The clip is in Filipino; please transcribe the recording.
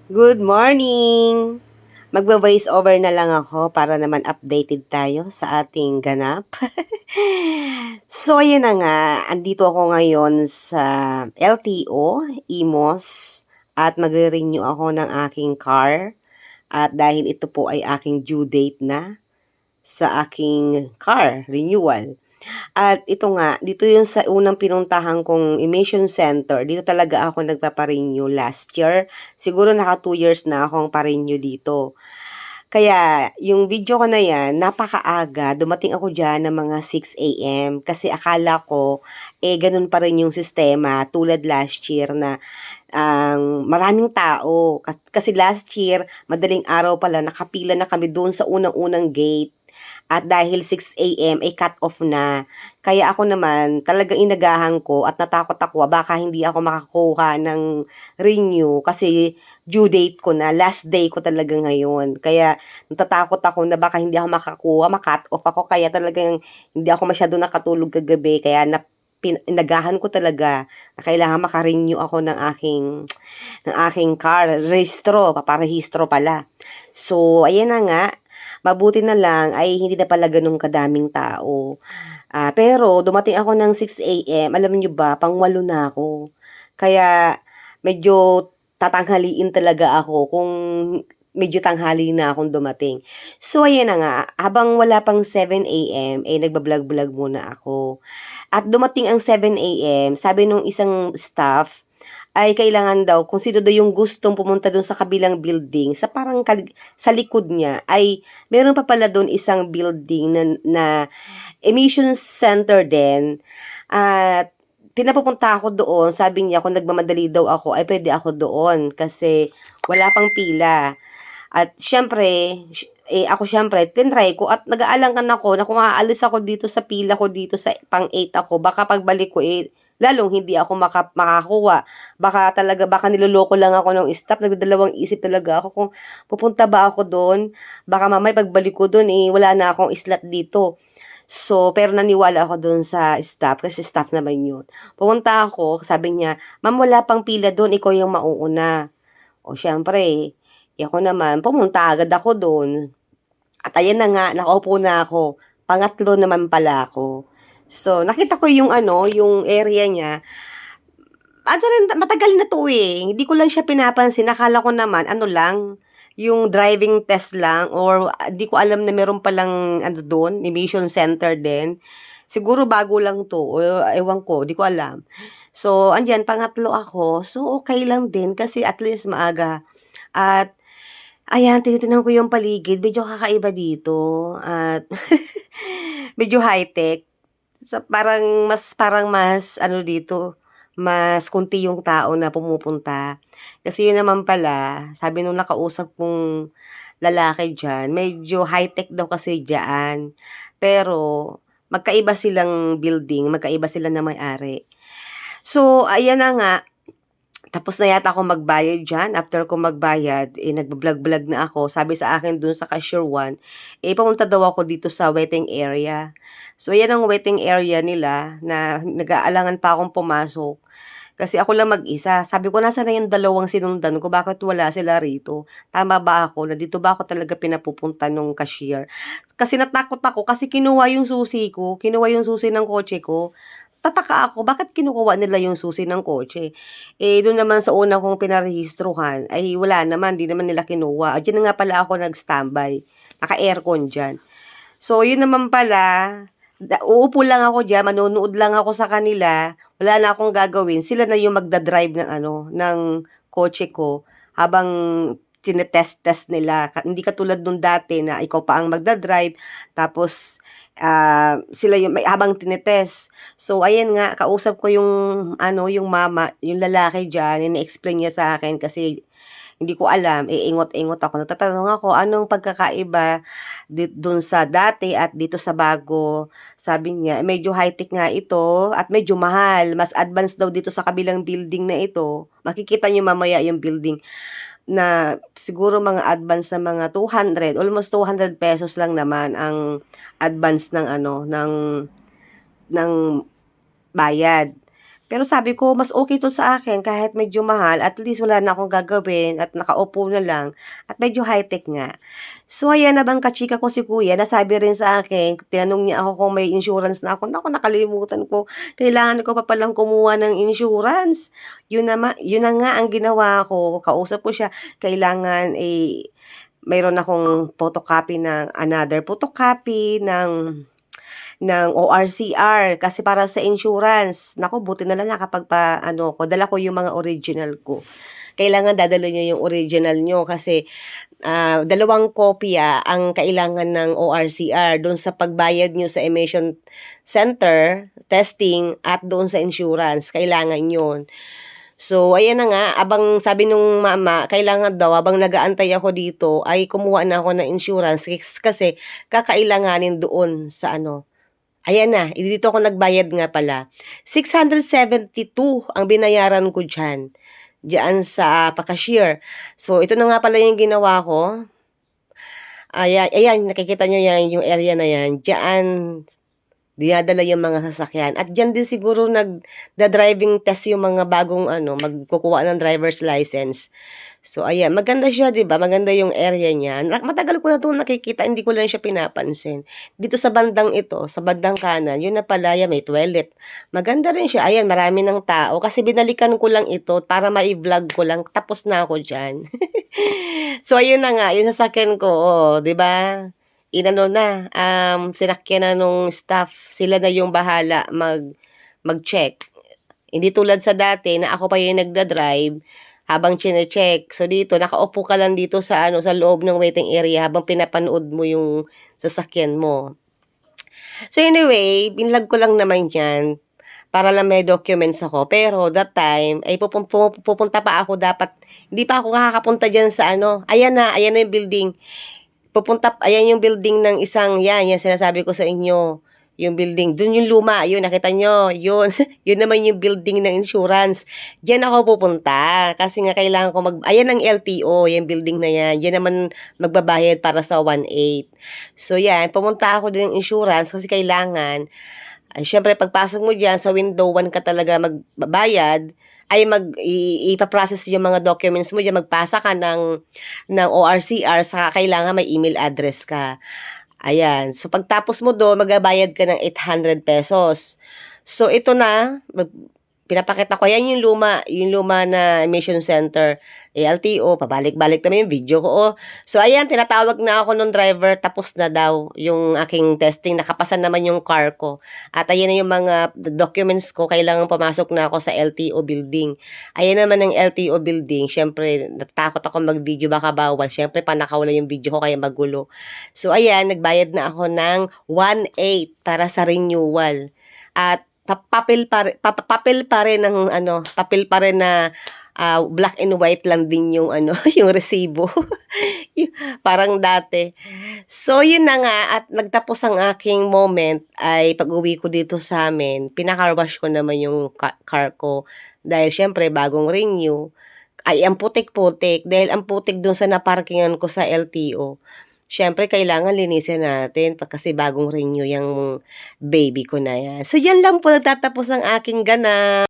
Good morning! Magva-voice over na lang ako para naman updated tayo sa ating ganap. So, ayan na nga. Andito ako ngayon sa LTO, Imos, at magre-renew ako ng aking car. At dahil ito po ay aking due date na sa aking car renewal. At ito nga, dito yung sa unang pinuntahan kong emission center, dito talaga ako nagpaparenew last year. Siguro naka 2 years na akong parenew dito. Kaya, yung video ko na yan, napakaaga. Dumating ako dyan ng mga 6 a.m. Kasi akala ko, ganun pa rin yung sistema tulad last year na ang maraming tao. Kasi last year, madaling araw pala, nakapila na kami doon sa unang-unang gate. At dahil 6 a.m. ay cut off na. Kaya ako naman, talagang inagahan ko at natakot ako, baka hindi ako makakuha ng renew kasi due date ko na, last day ko talaga ngayon. Kaya natatakot ako na baka hindi ako makakuha, makat off ako. Kaya talagang hindi ako masyado nakatulog kagabi. Kaya inagahan ko talaga na kailangan makarenew ako ng aking car. Paparehistro pala. So, ayan na nga. Mabuti na lang ay hindi na pala ganun kadaming tao. Pero dumating ako ng 6 a.m. Alam niyo ba, pang-walo na ako. Kaya medyo tatanghaliin talaga ako kung medyo tanghali na akong dumating. So, ayan na nga. Habang wala pang 7 a.m., nagbablog-vlog muna ako. At dumating ang 7 a.m., sabi nung isang staff, ay kailangan daw, kung sino daw yung gustong pumunta doon sa kabilang building, sa likod niya, ay meron pa pala doon isang building na emission center din. At pinapupunta ako doon, sabi niya kung nagmamadali daw ako, ay pwede ako doon kasi wala pang pila. At syempre, ako syempre, tinry ko at nag-aalangan ako na kung aalis ako dito sa pila ko dito sa pang 8 ako, baka pagbalik ko lalong hindi ako makakuha. Baka niloloko lang ako ng staff. Nagdadalawang isip talaga ako kung pupunta ba ako doon. Baka mamay pagbalik ko doon, wala na akong slot dito. So, pero naniwala ako doon sa staff, kasi staff naman yun. Pumunta ako, sabi niya, ma'am, wala pang pila doon, ikaw yung mauuna. O, syempre, ako naman, pumunta agad ako doon. At ayan na nga, nakaupo na ako. Pangatlo naman pala ako. So, nakita ko yung yung area niya. Matagal na to eh. Hindi ko lang siya pinapansin. Nakala ko naman, yung driving test lang or di ko alam na meron palang doon, emission center din. Siguro bago lang to o ewan ko, di ko alam. So, andyan, pangatlo ako. So, okay lang din kasi at least maaga. At, ayan, tinitingnan ko yung paligid. Medyo kakaiba dito. At, medyo high-tech. Parang mas dito, mas konti yung tao na pumupunta. Kasi yun naman pala, sabi nung nakausap kong lalaki diyan, medyo high-tech daw kasi diyan. Pero magkaiba silang building, magkaiba sila na may-ari. So, ayan na nga, tapos na yata ako magbayad dyan. After ko magbayad, nagbablog-vlog na ako. Sabi sa akin dun sa cashier 1, pumunta daw ako dito sa waiting area. So, yan ang waiting area nila na nag-aalangan pa akong pumasok. Kasi ako lang mag-isa. Sabi ko, nasa na yung dalawang sinundan ko? Bakit wala sila rito? Tama ba ako? Na dito ba ako talaga pinapupunta nung cashier? Kasi natakot ako kasi kinuha yung susi ko. Kinuha yung susi ng kotse ko. Tataka ako, bakit kinukuha nila yung susi ng kotse? Doon naman sa una kong pinarehistruhan, ay wala naman, di naman nila kinuha. Diyan na nga pala ako nag-standby. Naka-aircon dyan. So, yun naman pala, uupo lang ako dyan, manonood lang ako sa kanila, wala na akong gagawin. Sila na yung magdadrive ng kotse ko habang tinetest-test nila. Hindi katulad nung dati na ikaw pa ang magdadrive, tapos sila yung habang tinetest. So, ayan nga, kausap ko yung mama, yung lalaki dyan, ina-explain niya sa akin kasi hindi ko alam, ingot-ingot ako. Natatanong ako, anong pagkakaiba dun sa dati at dito sa bago? Sabi niya, medyo high-tech nga ito at medyo mahal. Mas advanced daw dito sa kabilang building na ito. Makikita niyo mamaya yung building na siguro mga advance sa mga 200, almost 200 pesos lang naman ang advance ng ng bayad. Pero sabi ko, mas okay 'to sa akin kahit medyo mahal, at least wala na akong gagawin at nakaupo na lang at medyo high-tech nga. So ayan, habang kachika ko si kuya, nasabi rin sa akin, tinanong niya ako kung may insurance na ako. Naku, nakalimutan ko, kailangan ko pa palang kumuha ng insurance. Yun na nga ang ginawa ko, kausap ko siya, kailangan, mayroon akong photocopy ng another photocopy ng ORCR kasi para sa insurance. Naku, buti na lang nakapagpa-ano ko, dala ko yung mga original ko. Kailangan dadala niyo yung original nyo kasi dalawang kopya ang kailangan ng ORCR doon sa pagbayad nyo sa emission center, testing, at doon sa insurance. Kailangan yun. So, ayan na nga, abang sabi nung mama, kailangan daw, abang nagaantay ako dito, ay kumuha na ako ng insurance kasi kakailanganin doon sa ano. Ayan na, dito ako nagbayad nga pala. 672 ang binayaran ko dyan. Diyan sa pa-cashier. So, ito na nga pala yung ginawa ko. Ayan, nakikita nyo yan, yung area na yan. Diyan, dinadala yung mga sasakyan. At diyan din siguro nagda-driving test yung mga bagong magkukuha ng driver's license. So, ayan, maganda siya, di ba? Maganda yung area niya. Matagal ko na ito nakikita, hindi ko lang siya pinapansin. Dito sa bandang ito, sa bandang kanan, yun na pala, may toilet. Maganda rin siya. Ayan, marami ng tao. Kasi binalikan ko lang ito para ma-vlog ko lang. Tapos na ako dyan. So, ayun na nga, yung sasakyan ko, di ba? Inano na, sinakyan na nung staff. Sila na yung bahala mag-check. Hindi tulad sa dati na ako pa yung nagda-drive habang chine-check. So dito, nakaupo ka lang dito sa sa loob ng waiting area habang pinapanood mo yung sasakyan mo. So anyway, binlog ko lang naman yan para lang may documents ako. Pero that time, ay pupunta pa ako dapat, hindi pa ako makakapunta dyan sa ayan na yung building. Ayan yung building ng isang, yan sinasabi ko sa inyo. Yung building, dun yung luma, yun, nakita nyo, yun, yun naman yung building ng insurance. Diyan ako pupunta, kasi nga kailangan ko ayan ang LTO, yung building na yan, diyan naman magbabayad para sa 1.8. So yan, pumunta ako din ng insurance, kasi kailangan, syempre pagpasok mo diyan sa window 1 ka talaga magbabayad, ay ipaprocess yung mga documents mo diyan, magpasa ka ng ORCR, saka kailangan may email address ka. Ayan. So, pagtapos mo doon, magbabayad ka ng 800 pesos. So, ito na, pinapakita ko, yan yung luma na emission center, LTO, pabalik-balik naman yung video ko. So, ayan, tinatawag na ako nung driver, tapos na daw yung aking testing, nakapasan naman yung car ko. At ayan na yung mga documents ko, kailangan pumasok na ako sa LTO building. Ayan naman ang LTO building, syempre, natakot ako mag-video, baka bawal. Syempre, panakawala yung video ko, kaya magulo. So, ayan, nagbayad na ako ng 1.8 para sa renewal. At papel pa rin ng papel pa rin na black and white lang din yung yung resibo. Parang dati. So yun na nga, at nagtapos ang aking moment ay pag-uwi ko dito sa amin, pina-car wash ko naman yung car ko dahil syempre bagong renew. Ay ang putik-putik dahil ang putik dun sa naparkingan ko sa LTO. Siyempre, kailangan linisin natin kasi bagong renew yung baby ko na yan. So, yan lang po, nagtatapos ng aking ganap.